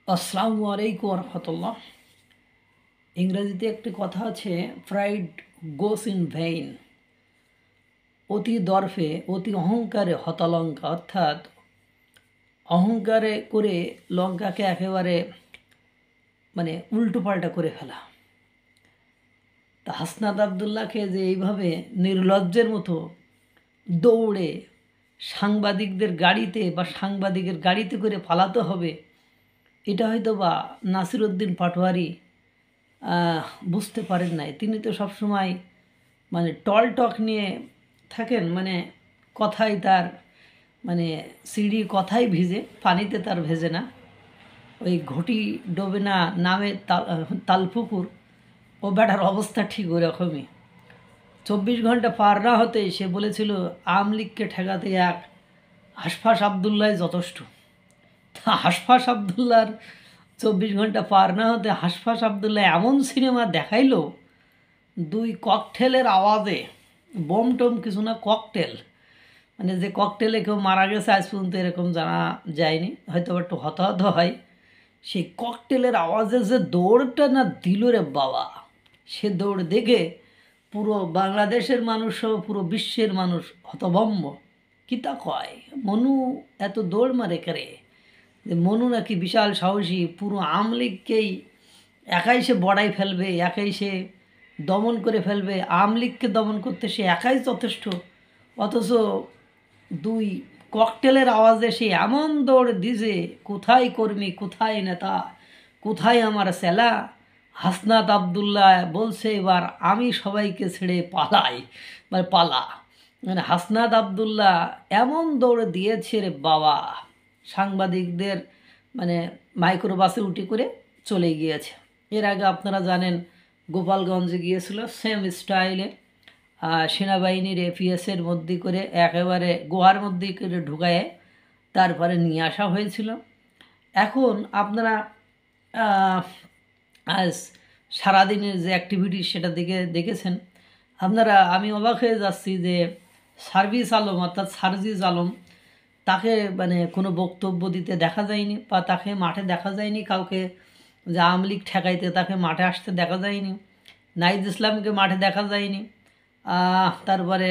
আসসালামু আলাইকুম রহমতুল্লাহ। ইংরেজিতে একটি কথা আছে, প্রাইড গোস ইন ভেইন। অতি দর্পে অতি অহংকারে হতলঙ্কা, অর্থাৎ অহংকারে করে লঙ্কাকে একেবারে উল্টো পাল্টা করে ফেলা। তা হাসনাত আবদুল্লাহকে যে এইভাবে নির্লজ্জের মতো দৌড়ে সাংবাদিকদের গাড়িতে বা সাংবাদিকের গাড়িতে করে পালাতে হবে, এটা হয়তো বা নাসিরউদ্দিন পাটোয়ারি বুঝতে পারেন নাই। তিনি তো সবসময় টল টক নিয়ে থাকেন, কথাই তার সিঁড়ি কথাই ভিজে, পানিতে তার ভেজে না। ওই ঘটি ডোবে না নামে তালপুকুর, ও বেটার অবস্থা ঠিক ওরকমই। 24 ঘন্টা পার না হতেই সে বলেছিল আওয়ামী লীগকে ঠেকাতে এক হাসফাস আবদুল্লাহ যথেষ্ট। তা হাসফাস আবদুল্লাহর 24 ঘন্টা পার না হতে হাসফাস আবদুল্লাহ এমন সিনেমা দেখাইলো, দুই ককটেলের আওয়াজে, বোম টোম কিছু না, ককটেল, যে ককটেলে কেউ মারা গেছে আজ পর্যন্ত এরকম জানা যায়নি, হয়তো একটু হতাহত হয়। সেই ককটেলের আওয়াজে যে দৌড়টা না দিল রে বাবা, সে দৌড় দেখে পুরো বাংলাদেশের মানুষ সহ পুরো বিশ্বের মানুষ হতভম্ব। কী তা কয়, মনু এত দৌড় মারে করে, যে মনু নাকি বিশাল সাহসী, পুরো আওয়ামী লীগকেই একাই সে বড়াই ফেলবে, একাই সে দমন করে ফেলবে, আওয়ামী লীগকে দমন করতে সে একাই যথেষ্ট। অথচ দুই ককটেলের আওয়াজে সে এমন দৌড় দিছে, কোথায় কর্মী, কোথায় নেতা, কোথায় আমার সেলা। হাসনাত আবদুল্লাহ বলছে এবার আমি সবাইকে ছেড়ে পালাই, পালা। হাসনাত আবদুল্লাহ এমন দৌড় দিয়েছে রে বাবা, সাংবাদিকদের মাইক্রোবাসে উঠে করে চলে গিয়েছে। এর আগে আপনারা জানেন গোপালগঞ্জে গিয়েছিল সেম স্টাইলে, সেনাবাহিনীর এপিএসের মধ্যে করে একেবারে গোয়ার মধ্যে করে ঢুকায়ে তারপরে নিয়ে আসা হয়েছিল। এখন আপনারা আজ সারাদিনের যে অ্যাক্টিভিটি সেটা দেখেছেন আপনারা। আমি অবাক হয়ে যাচ্ছি যে সার্ভিস আলম অর্থাৎ সার্জিস আলম, তাকে কোনো বক্তব্য দিতে দেখা যায়নি, বা তাকে মাঠে দেখা যায়নি, কাউকে যে আওয়ামী লীগ ঠেকাইতে তাকে মাঠে আসতে দেখা যায়নি। নাহিদ ইসলামকে মাঠে দেখা যায়নি। তারপরে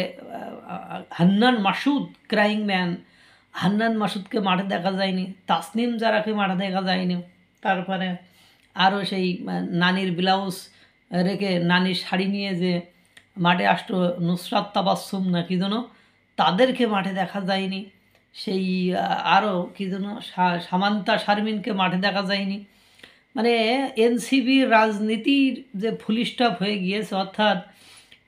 হান্নান মাসুদ, ক্রাইং ম্যান হান্নান মাসুদকে মাঠে দেখা যায়নি। তাসনিম জারাকে মাঠে দেখা যায়নি। তারপরে আরও সেই নানির ব্লাউজ রেখে নানির শাড়ি নিয়ে যে মাঠে আসতো নুসরাত তাবাসসুম না কি যেন, তাদেরকে মাঠে দেখা যায়নি। সেই আরও কি যেন সামান্তা শারমিনকে মাঠে দেখা যায়নি। এনসিপির রাজনীতির যে ফুলিস্টপ হয়ে গিয়েছে, অর্থাৎ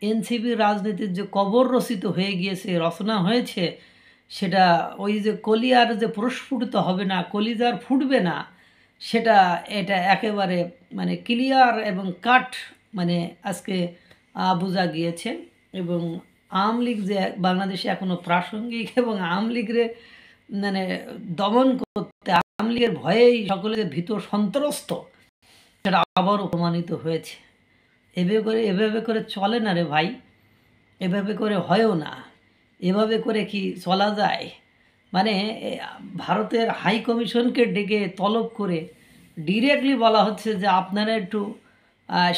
এনসিপির রাজনীতির যে কবর রচিত হয়ে গিয়েছে, রচনা হয়েছে, সেটা ওই যে কলিয়ার যে প্রস্ফুটিত হবে না, কলিজার ফুটবে না, সেটা এটা একেবারে ক্লিয়ার এবং কাট আজকে বোঝা গিয়েছে। এবং আওয়ামী লীগ যে বাংলাদেশে এখনও প্রাসঙ্গিক, এবং আওয়ামী লীগের দমন করতে আওয়ামী লীগের ভয়েই সকলে ভীত সন্ত্রস্ত, সেটা আবারও প্রমাণিত হয়েছে। এভাবে করে চলে না রে ভাই, এভাবে করে হয়ও না, এভাবে করে কি চলা যায়? ভারতের হাই কমিশনকে ডেকে তলব করে ডিরেক্টলি বলা হচ্ছে যে আপনারা একটু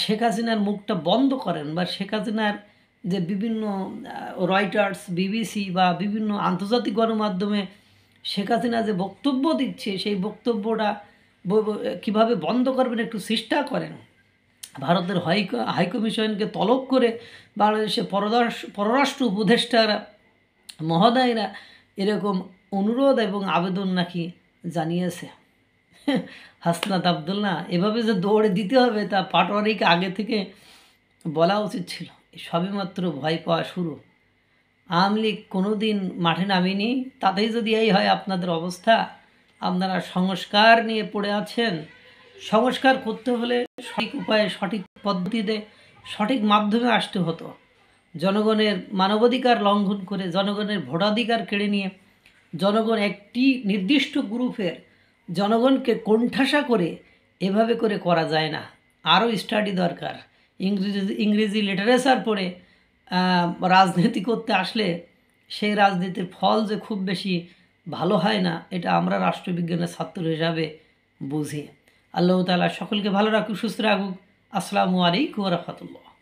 শেখ হাসিনার মুখটা বন্ধ করেন, বা শেখ হাসিনার যে বিভিন্ন রয়টার্স, বিবিসি বা বিভিন্ন আন্তর্জাতিক গণমাধ্যমে শেখ হাসিনা যে বক্তব্য দিচ্ছে, সেই বক্তব্যটা কিভাবে বন্ধ করবেন একটু চেষ্টা করেন। ভারতের হাইকমিশনকে তলব করে বাংলাদেশের পররাষ্ট্র উপদেষ্টারা মহোদয়রা এরকম অনুরোধ এবং আবেদন নাকি জানিয়েছে। হাসনাত আবদুল্লাহ এভাবে যে দৌড়ে দিতে হবে, তা পাটোয়ারিকে আগে থেকে বলা উচিত ছিল। সবেমাত্র ভয় পাওয়া শুরু। আওয়ামী লীগ কোনো দিন মাঠে নামেনি, তাতেই যদি এই হয় আপনাদের অবস্থা। আপনারা সংস্কার নিয়ে পড়ে আছেন। সংস্কার করতে হলে সঠিক উপায়ে, সঠিক পদ্ধতিতে, সঠিক মাধ্যমে আসতে হতো। জনগণের মানবাধিকার লঙ্ঘন করে, জনগণের ভোটাধিকার কেড়ে নিয়ে, জনগণ একটি নির্দিষ্ট গ্রুপের জনগণকে কোণঠাসা করে এভাবে করে করা যায় না। আরও স্টাডি দরকার। ইংরেজি লিটারেচার পড়ে রাজনীতি করতে আসলে সেই রাজনীতির ফল যে খুব বেশি ভালো হয় না, এটা আমরা রাষ্ট্রবিজ্ঞানের ছাত্র হিসাবে বুঝি। আল্লাহ তাআলা সকলকে ভালো রাখুক, সুস্থ রাখুক। আসসালামু আলাইকুম ওয়া রাহমাতুল্লাহ।